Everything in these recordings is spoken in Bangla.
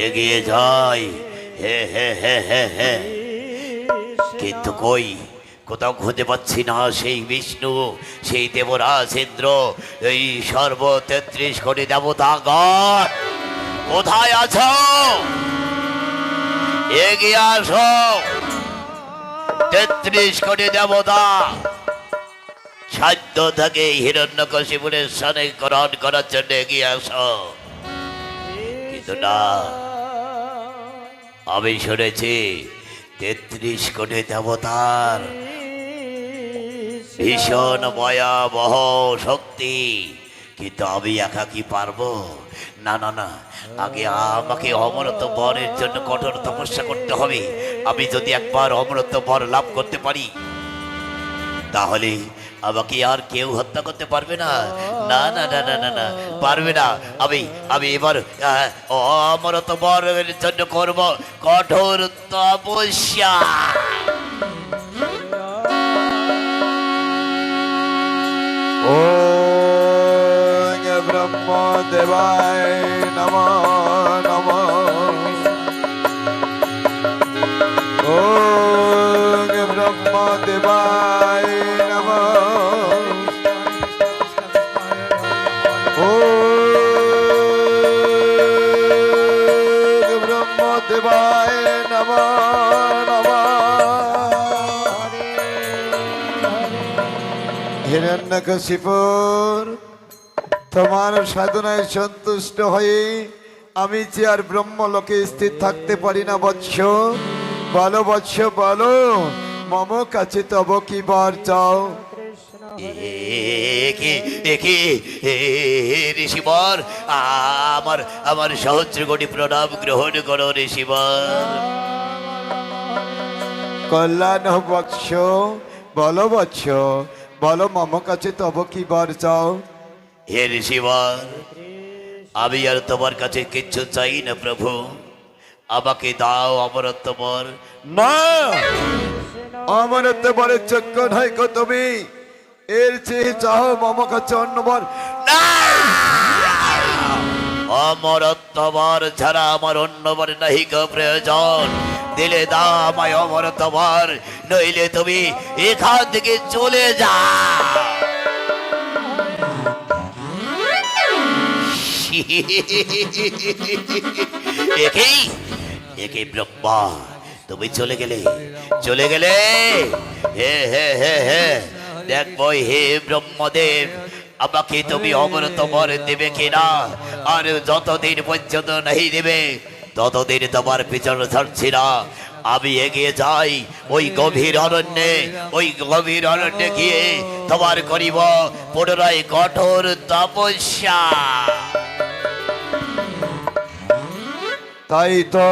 এগিয়ে যাই। হে হে হে হে হে, কিন্তু কই কোথাও খুঁজে পাচ্ছি না সেই বিষ্ণু, সেই দেবরাজ ইন্দ্র, এই সর্ব ৩৩ কোটি দেবতাগণ কোথায় আছো? এগিয়ে আসো ৩৩ কোটি দেবতা, সাধ্য থাকে হিরণ্যকশিপুরের স্থানে গ্রহণ করার জন্য এগিয়ে আসো। কিন্তু না, আমি শুনেছি ৩৩ কোটি দেবতার ভীষণ ভয়াবহ শক্তি, কিন্তু আমি একা কি পারবো? না না না, আগে আমাকে অমরত্ব বরের জন্য কঠোর তপস্যা করতে হবে। আমি যদি একবার অমরত্ব বর লাভ করতে পারি, তাহলে আমাকে আর কেউ হত্যা করতে পারবে না। না না না না না না, পারবে না। আমি আমি এবার অমরত্ব বরের জন্য করব কঠোর তপস্যা। ওম ব্রহ্মদেবায় নমঃ নমঃ। ওম ব্রহ্মদেবায় নমঃ। ওম ব্রহ্মদেবায় নমঃ নমঃ। হিরণ্যকশিপুর, তোমার সাধনায় সন্তুষ্ট হয়ে আমি যে আর ব্রহ্মলোকে স্থির থাকতে পারি না বৎস। বলো বৎস বলো, মম কাছে তব কি বর চাও? ঋষিবর, আমার আমার সহস্র কোটি প্রণাম গ্রহণ করো ঋষিবর। কল্যাণ হোক বৎস, বলো বৎস বলো, মম কাছে তব কি বর চাও? হে ঋষিবর, আমি আর তোমার কাছে কিচ্ছু চাই না প্রভু, আমাকে দাও অমরত্ব বর। না, অমরত্ব বরের যোগ্য নয় গো তুমি। এর চেয়ে চাও মম কাছে অন্য বর। না, অমরত্ব বর ছাড়া আমার অন্য বর নাহি গো প্রয়োজন। দিলে দাও আমায় অমরত্ব বর, নইলে তুমি এখান থেকে চলে যা। একেই একে ব্রহ্মা, তুমি চলে গেলে, চলে গেলে। হে হে হে হে, দেখবো হে ব্রহ্মদেব, আমাকে তুমি অমরত্ব বর দেবে কিনা। আর যতদিন পর্যন্ত নাহি দেবে, ততদিন তোমার পিছনে ছাড়ছি না। আমি এগিয়ে যাই ওই গভীর অরণ্যে, ওই গভীর অরণ্যে গিয়ে তোমার করিব পুনরায় কঠোর তপস্যা। তাই তো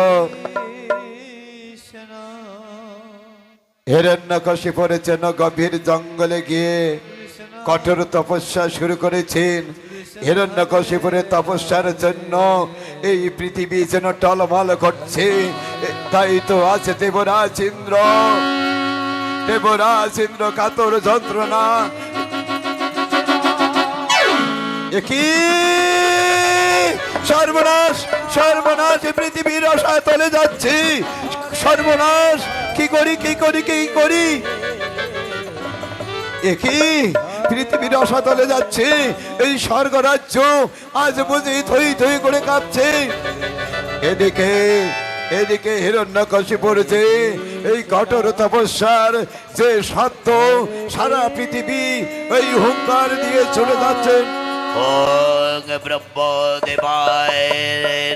হিরণ্যকশিপুরের জন্য গভীর জঙ্গলে গিয়ে কঠোর তপস্যা শুরু করেছেন। হিরণ্যকশিপুরের তপস্যার জন্য এই পৃথিবী যেন টলমল করছে। তাই তো আছে দেবরাজ ইন্দ্র, দেবরাজ ইন্দ্র কাতর যন্ত্রণা। একই সর্বনাশ, সর্বনাশ, পৃথিবীর রসাতলে যাচ্ছে। সর্বনাশ, কি করি কি করি কি করি? একই পৃথিবীর রসাতলে যাচ্ছে। এই স্বর্গরাজ্য আজ বুঝি থই থই করে কাঁপছে। এদিকে এদিকে হিরণ্যকশিপুর যে এই কঠোর তপস্যার যে সত্য, সারা পৃথিবী এই হুঙ্কার দিয়ে চলে যাচ্ছে। ওং ব্রহ্মদেবায়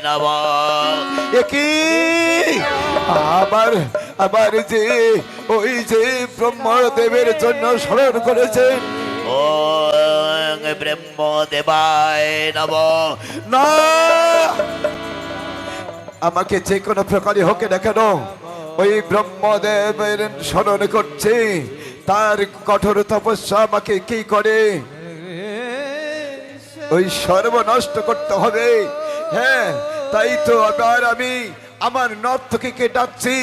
নমঃ। একই আবার আবার যে ওই যে ব্রহ্মদেবের জন্য স্মরণ করেছেন। ওং ব্রহ্মদেবায় নমঃ। না, আমাকে যে কোনো প্রকারে হোক না কেন ওই ব্রহ্মদেবের স্মরণ করছে। তার কঠোর তপস্যা আমাকে কি করে ওই সর্বনষ্ট করতে হবে। হ্যাঁ, তাই তো আবার আমি আমার নর্তকীকে ডাকছি।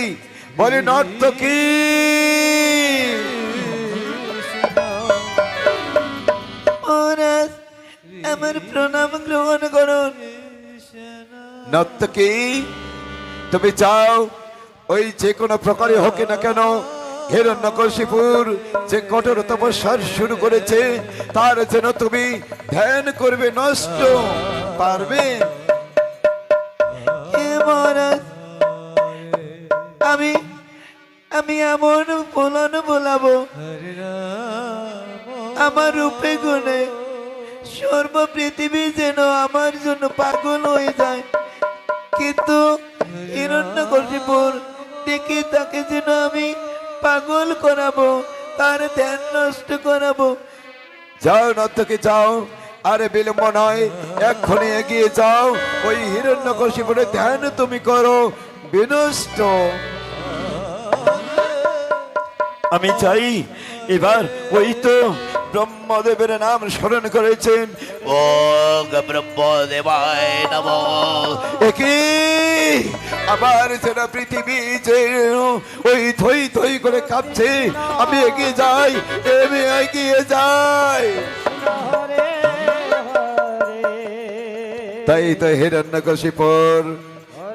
বলে নর্তকী, মহারাজ, আমার প্রণাম গ্রহণ করুন। নর্তকী, তুমি চাও ওই যে কোনো প্রকারে হোক না কেন হিরণ্যকশিপুর যে কঠোর তপস্যা শুরু করেছে তার যেন তুমি ধ্যান করবে, নষ্ট পারবে? হে মহারাজ, আমি আমি এমন বলন বলাবো আমার রূপে গুণে সর্ব পৃথিবী যেন আমার জন্য পাগল হয়ে যায়, কিন্তু হিরণ্যকশিপুর দেখে তাকে যেন আমি পাগল করাবো, তার ধ্যান নষ্ট করাবো। যাও নর্তকী যাও, আরে বিলম্ব নয়, এক্ষুনি এগিয়ে যাও, ওই হিরণ্যকশিপুরের ধ্যান তুমি করো, বিনষ্ট। আমি চাই এবার ওই তো ব্রহ্মদেবের নাম স্মরণ করেছেন, ও ব্রহ্মদেবায় নমঃ। একই আবার যেন পৃথিবী যে ওই থই থই করে কাঁপছে, আমি এগিয়ে যাই, আমি এগিয়ে যাই। তাই তো হিরণ্যকশিপুর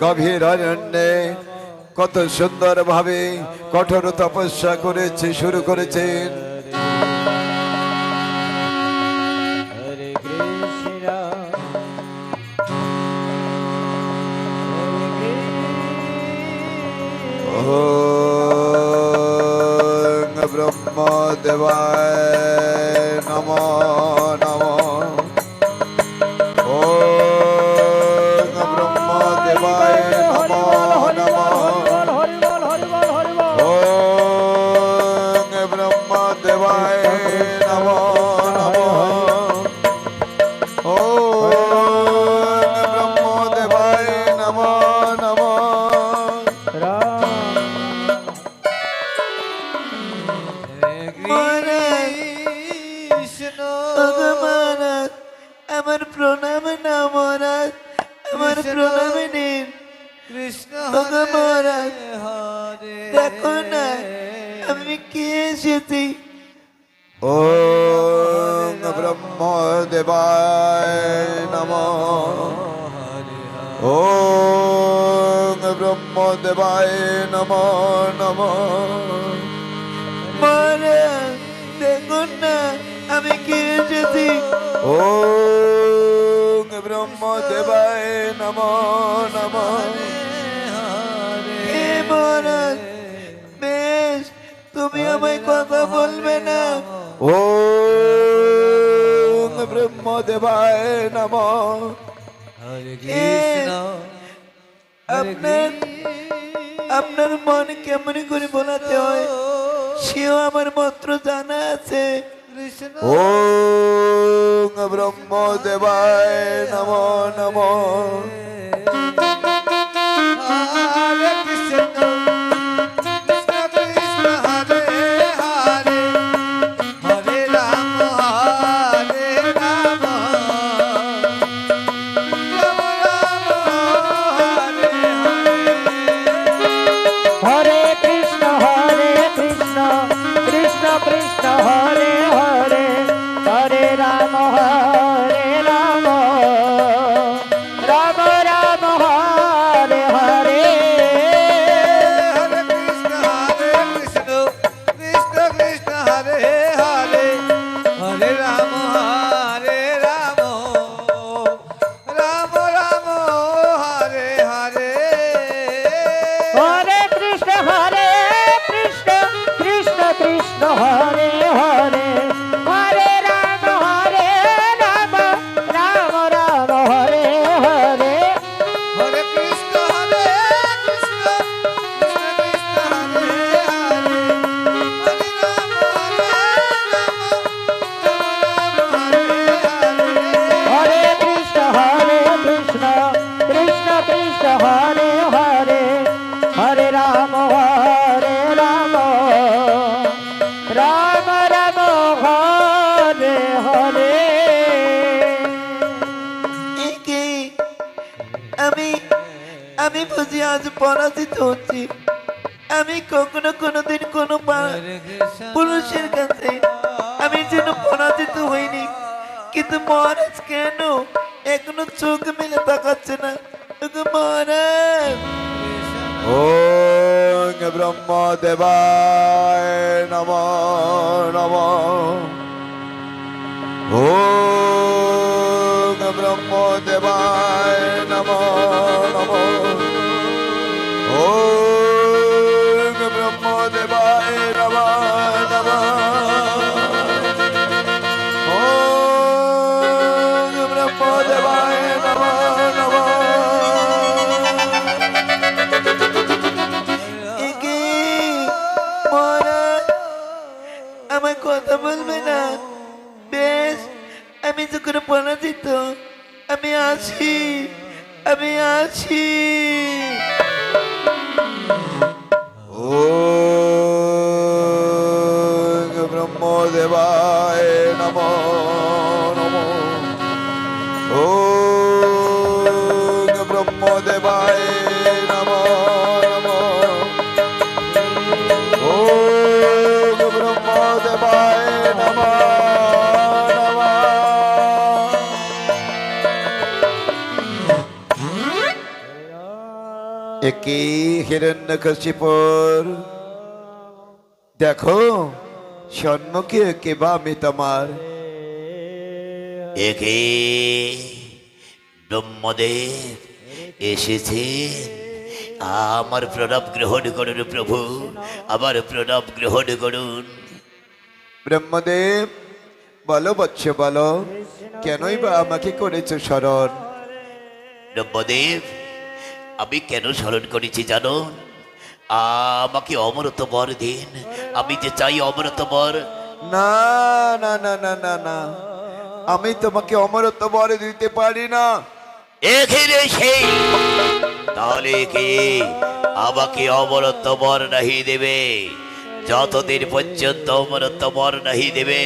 গভীর অরণ্যে কত সুন্দর ভাবে কঠোর তপস্যা করেছে, শুরু করেছেন। হরে কৃষ্ণ ওম ব্রহ্মদেবায় নমো নমঃ। ওম ব্রহ্মদেবায় নমো নমঃ। ওম ব্রহ্মদেবায় নমো নমঃ। ওম ব্রহ্মদেবায় নমো নমঃ। মহারাজ, আমার প্রণাম না মহারাজ, আমার প্রণাম নিন। মহারাজ দেখো না আমি কে এসেছি। ওম ব্রহ্মদেবায় নমঃ। ওম ব্রহ্মদেবায় নমো নমঃ। মহারাজ দেখো না আমি কে এসেছি। ওম ব্রহ্মদেবায় নমো নমঃ। হে মহারাজ, বেশ তুমি আমায় কথা বলবে না। ওম ব্রহ্মদেবায় নমঃ। আপনার আপনার মন কেমন করে বলাতে হয় সেও আমার মাত্র জানা আছে। ওম ব্রহ্মদেবায় নমো নমঃ। হরে কৃষ্ণ কৃষ্ণ কৃষ্ণ হরে হরে, হরে রাম রাম রাম হরে হরে। হরে কৃষ্ণ কৃষ্ণ কৃষ্ণ হরে হরে, হরে রাম রাম রাম হরে হরে। হরে কৃষ্ণ কৃষ্ণ কৃষ্ণ হরে হরে, হরে রাম রাম রাম হরে হরে। একে আমি আমি বুঝি আজ পরাজিত হচ্ছি। আমি কখনো কোনোদিন কোনো পুরুষের কাছে আমি যেন পরাজিত হইনি, কিন্তু মহারাজ কেন এখনো চোখ মেলে তাকাচ্ছে না? ওগো মহারাজ ওং ব্রহ্মদেবায় নমঃ নমঃ ওং ব্রহ্মদেবায় নমঃ নমঃ ওং ব্রহ্মদেবায় নমঃ নমঃ ওং ব্রহ্মদেবায় নমঃ নমঃ একে মহারাজ আমার কথা বলবে না বেশ আমি যখন পরাজিত আমি আছি আমি আছি ওং ব্রহ্মদেবায় নমঃ নমঃ ওং ব্রহ্মদেবায় নমঃ নমঃ ওং ব্রহ্মদেবায় নমঃ নমঃ একই হিরণ্যকশিপুর দেখো সম্মুখে কে বা আমি তোমার একে ব্রহ্মদেব এসেছেন, আমার প্রণব গ্রহণ করুন প্রভু, আমার প্রণব গ্রহণ করুন। ব্রহ্মদেব বলো বৎস বলো কেনই বা আমাকে করেছো স্মরণ ব্রহ্মদেব আমি কেন স্মরণ করেছি জানো? আমাকে অমরত্ব বর দিন, আমি যে চাই অমরত্ব বর। না না না না না না আমি তোমাকে অমরত্ব বর দিতে পারি না এখানে সেই তাহলে কি আমাকে অমরত্ব বর নাহি দেবে? যতদিন পর্যন্ত অমরত্ব বর নাহি দেবে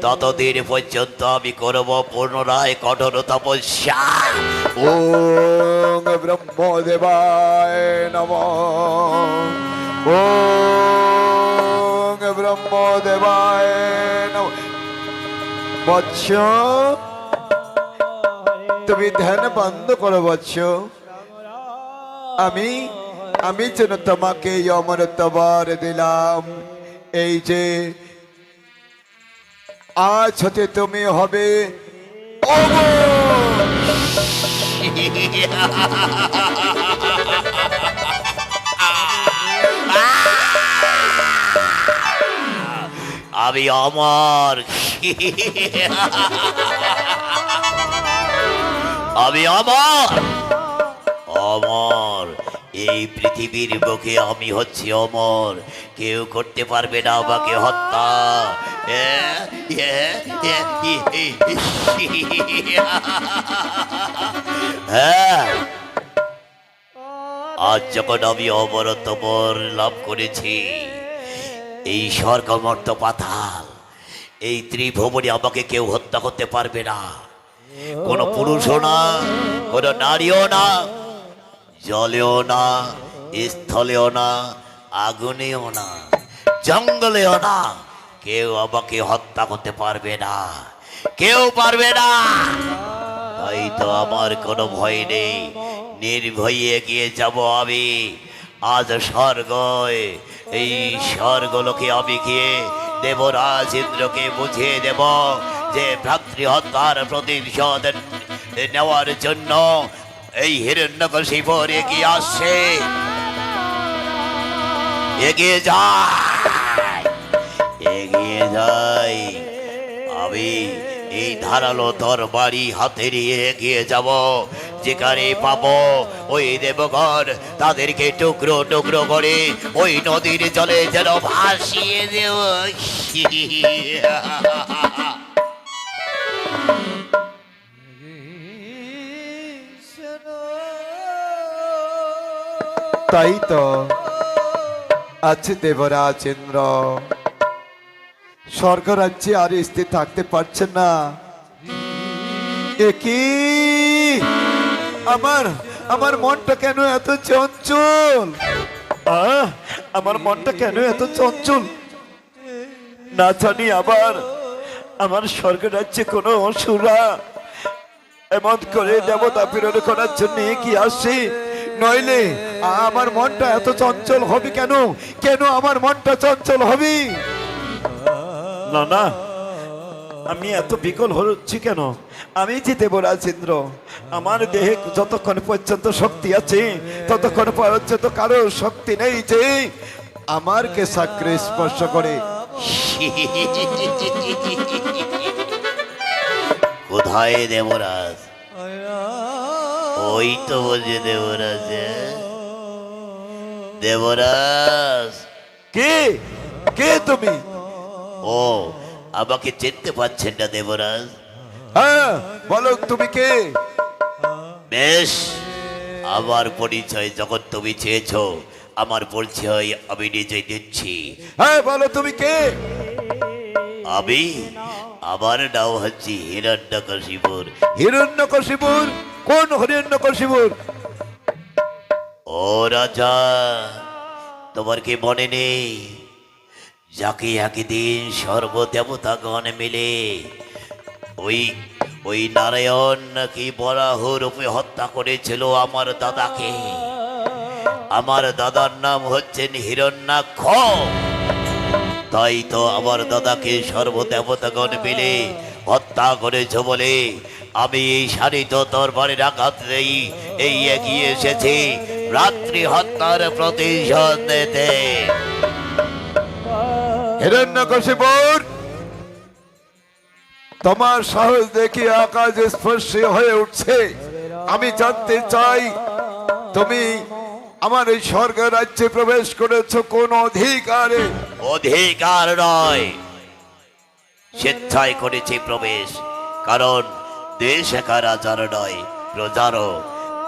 ততদিন পর্যন্ত আমি করব পুনরায় কঠোর তপস্যা। ওং ব্রহ্মদেবায় নমঃ ওং ব্রহ্মদেবায় নমঃ বৎস তুমি ধ্যান বন্ধ করো বৎস আমি আমি যেন তোমাকে এই অমরত্ব বর দিলাম এই যে আজ হতে তুমি হবে অমর আমি অমর আমি অমর অমর এই পৃথিবীর বুকে আমি হচ্ছি অমর, কেউ করতে পারবে না আমাকে হত্যা। হ্যাঁ, আজ যখন আমি অমরত্ব বর লাভ করেছি, এই স্বর্গমর্ত পাতাল এই ত্রিভুবনে আমাকে কেউ হত্যা করতে পারবে না। কোনো পুরুষও না, কোনো নারীও না, জলেও না, স্থলেও না, আগুনেও না, জঙ্গলেও না, কেউ আমাকে হত্যা করতে পারবে না, কেউ পারবে না। তাই তো আমার কোনো ভয় নেই, নির্ভয়ে এগিয়ে যাব আমি। আজ স্বর্গ এই স্বর্গলোকে আমি গিয়ে দেবরাজ ইন্দ্রকে বুঝিয়ে দেব যে ভ্রাতৃহত্যার প্রতিশোধ নেওয়ার জন্য এই হিরণ্যকশিপু এগিয়ে আসছে। এগিয়ে যায়, এগিয়ে যাই আমি। এই ধারালো তরবারি হাতে নিয়ে এগিয়ে যাব, যেখানে পাবো ওই দেবগণ তাদেরকে টুকরো টুকরো করে ওই নদীর জলে যেন ভাসিয়ে দেব। তাই তো আছে দেবরাজ ইন্দ্র স্বর্গরাজ্যে আর স্থির থাকতে পারছে না। কি আমার আমার মনটা কেন এত চঞ্চল? আমার মনটা কেন এত চঞ্চল? না জানি আবার আমার স্বর্গরাজ্যে কোনো অসুরা এমন করে দেবতা প্রেরণ করার জন্য কি আসছি, নইলে আমার মনটা এত চঞ্চল হবে কেন? কেন আমার মনটা চঞ্চল হবে? না না, আমি এত বিকল হচ্ছি কেন? আমি যে দেবরাজ ইন্দ্র, আমার দেহে যতক্ষণ পর্যন্ত শক্তি আছে ততক্ষণ পর্যন্ত কারো শক্তি নেই যে আমার কেশাগ্রে স্পর্শ করে। কোথায় দেবরাজ? ওই তো বলছে দেবরাজ। দেবরাজ, কে কে তুমি? ও আমাকে চিনতে পারছেন না দেবরাজ? হ্যাঁ বলো, তুমি কে? বেশ, আমার পরিচয় যখন তুমি চেয়েছো, আমার পরিচয় আমি নিজেই দিচ্ছি। হ্যাঁ বলো, তুমি কে? আমি, আমার নাম হচ্ছে হিরণ্যকশিপুর। হিরণ্যকশিপুর? কোন হিরণ্যকশিপুর? ও রাজা, তোমার কি মনে নেই যাকে একদিন সর্বদেবতাগণ মিলে ওই ওই নারায়ণ নাকি বরাহ রূপে হত্যা করেছিল আমার দাদাকে? আমার দাদার নাম হচ্ছেন হিরণ্যাক্ষ। তাই তো আমার দাদাকে সর্বদেবতাগণ মিলে হত্যা করেছ বলে আমি এই শানিত তরবারির আঘাত দেই এই এগিয়ে এসেছি রাত্রি হত্যার প্রতিশোধ নিতে। হিরণ্যকশিপুর, তোমার সাহস দেখি আকাশ স্পর্শী হয়ে উঠছে। আমি জানতে চাই তুমি আমার এই স্বর্গ রাজ্যে প্রবেশ করেছো কোন অধিকারে? অধিকার নয়, স্বেচ্ছায় করেছি প্রবেশ। কারণ দেশ একা রাজার নয়, প্রজারও।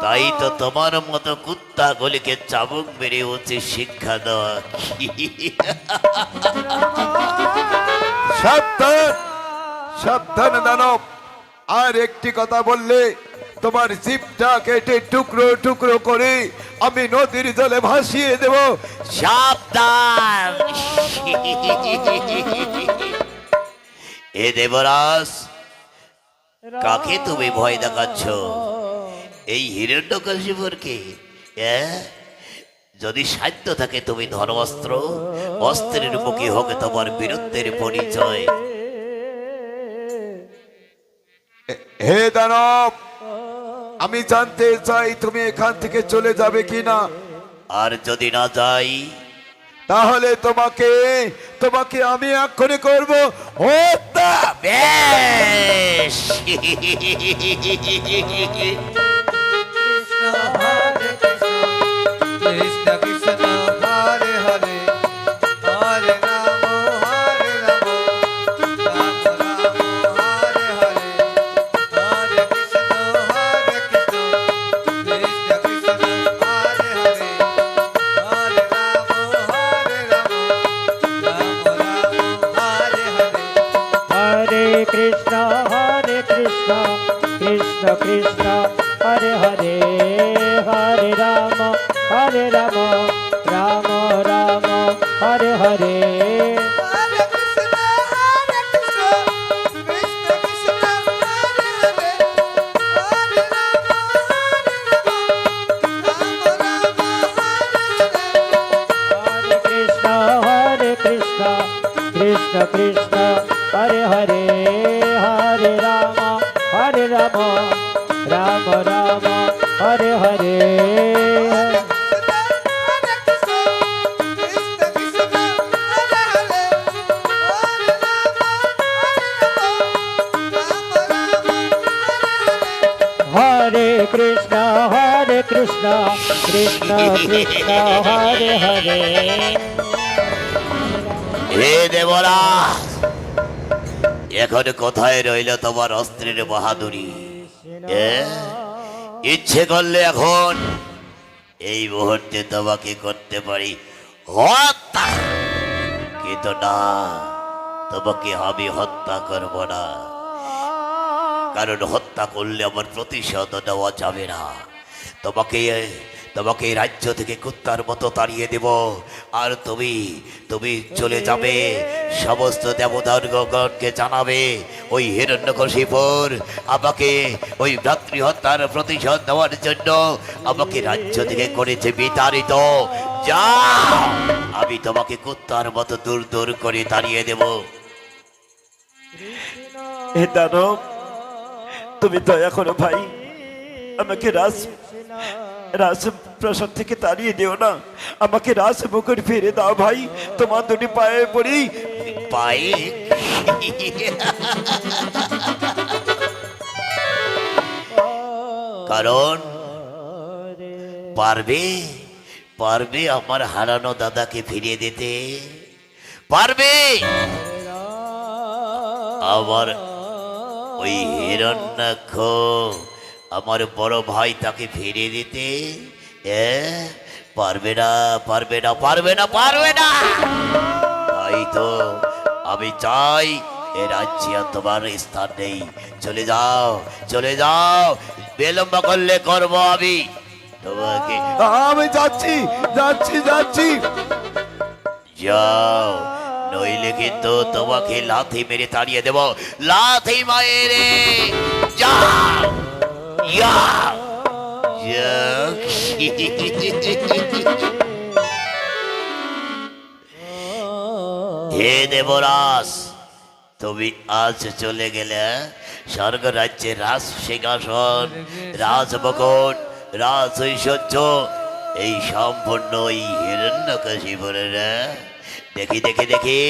তাই তো তোমার মতো কুত্তা গলিকে চাবুক মেরে উচিত শিক্ষা দেওয়া। সাবধান সাবধান দানব, আর একটি কথা বললে তোমার জিভটা কেটে টুকরো টুকরো করে আমি নদীর জলে ভাসিয়ে দেব। সাবধান! এ দেবরাজ, কাকে তুমি ভয় দেখাচ্ছ? এই হিরণ্যকশিপুরকে? যদি সাধ্য থাকে তুমি ধর্মাস্ত্র, অস্ত্রের মুখে হোক তোমার বীরত্বের পরিচয়। হে দানব, আমি জানতে চাই তুমি এখান থেকে চলে যাবে কিনা। আর যদি না যাই? তাহলে তোমাকে তোমাকে আমি এক্ষুনি করবো হত্যা। বেশ! কৃষ্ণ কৃষ্ণ হরে হরে, হরে রাম রাম হরে হরে, হরে কৃষ্ণ কৃষ্ণ কৃষ্ণ হরে হরে, হরে রাম রাম হরে হরে। হরে কৃষ্ণ কৃষ্ণ কৃষ্ণ হরে হরে, হরে Ram Ram Ram Hare Hare. Hare Krishna, Krishna Krishna, Hare Hare, Hare Rama, Rama Rama, Hare Hare. हरे कृष्ण कृष्ण कृष्ण हरे हरे, हरे राम राम राम हरे हरे। हरे कृष्ण कृष्ण कृष्ण हरे हरे। হে দেবরাজ, এখন কোথায় রইল তোমার অস্ত্রের বাহাদুরি? ইচ্ছে করলে এখন এই মুহূর্তে তোমাকে করতে পারি হত্যা, কিন্তু না, তোমাকে আমি হত্যা করব না। কারণ হত্যা করলে আমার প্রতিশোধ দেওয়া যাবে না। তোমাকে তোমাকে এই রাজ্য থেকে কুত্তার মতো তাড়িয়ে দেব। আর তুমি তুমি চলে যাবে, সমস্ত দেবতাগণকে জানাবে ওই হিরণ্যকশিপুর আমাকে ওই ভ্রাতৃহত্যার প্রতিশোধ দেওয়ার জন্য আমাকে রাজ্য থেকে করেছে বিতাড়িত। যা, আমি তোমাকে কুত্তার মতো দূর দূর করে তাড়িয়ে দেব। হে দানব, তুমি দয়া করো ভাই, আমাকে রাজপ্রাসাদ থেকে তাড়িয়ে দিও না, আমাকে রাজমুকুট ফিরে দাও ভাই, তোমার দুটি পায়ে পড়ি। পায়ে কারণ পারবে পারবে আমার হারানো দাদাকে ফিরিয়ে দিতে? পারবে আমার ওই হিরণ্যাক্ষ আমার বড় ভাই তাকে ফিরিয়ে দিতে? পারবে না, পারবে না, পারবে না, পারবে না। তাই তো আমি চাই এ রাজ্যে আর তোমার স্থান নেই। চলে যাও, চলে যাও, বিলম্ব করলে করবো আমি তোমাকে। আমি যাচ্ছি যাচ্ছি যাচ্ছি। যাও, নইলে কিন্তু তোমাকে লাথি মেরে তাড়িয়ে দেব। লাথি মায়েরে যা ইয়া ইয়া। হে দেবরাজ, তুমি আজ চলে গেলে স্বর্গ রাজ্যের রাজ সিংহাসন, রাজমুকুট, রাজ ঐশ্বর্য এই সম্পূর্ণ এই হিরণ্যকশিপুরের। দেখি দেখি দেখি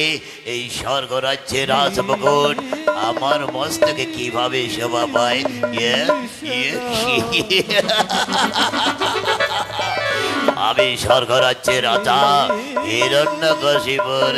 এই স্বর্গ রাজ্যের রাজমুকুট আমার মস্তকে কিভাবে শোভা পায়। আমি স্বর্গ রাজ্যের রাজা হিরণ্যকশিপুর।